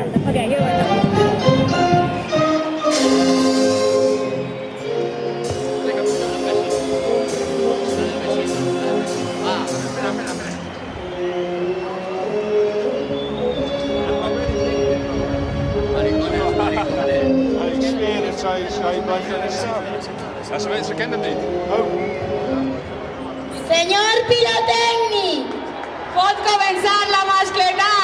Ok, qué bueno. Ik zweer het, zij blijft er niet staan. Ja, ze kent hem niet. Oh. Señor Pirotecnic, pot comenzar la mascletà.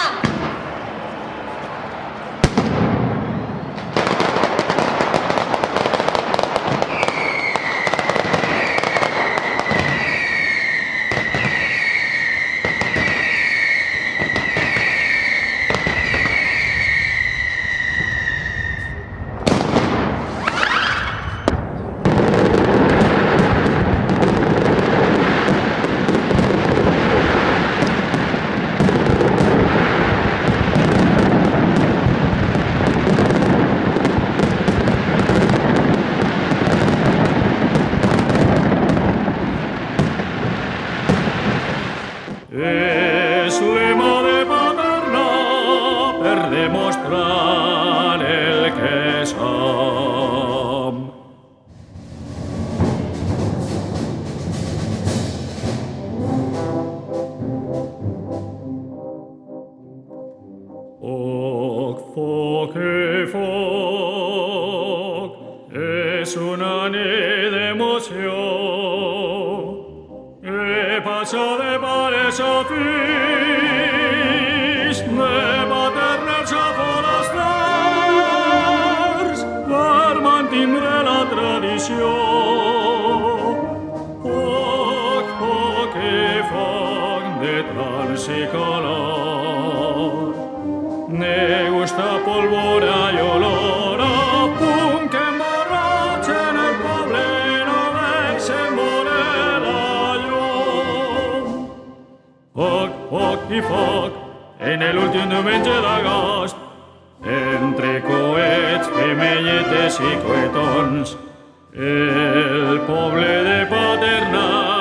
Es lema de Paterna per demostrar el que som. Foc e foc, es una nit d'emoció. E passa de pares a fills, de paternals a forasters, per mantindre la tradició. Foc, foc i foc de trans i calor. Ne gusta pólvora i olor a punt que emborratxen el poble i no deixen voler la llum. Foc, foc i foc en l'últim diumenge d'agost, entre coets, femelletes i coetons, el poble de Paterna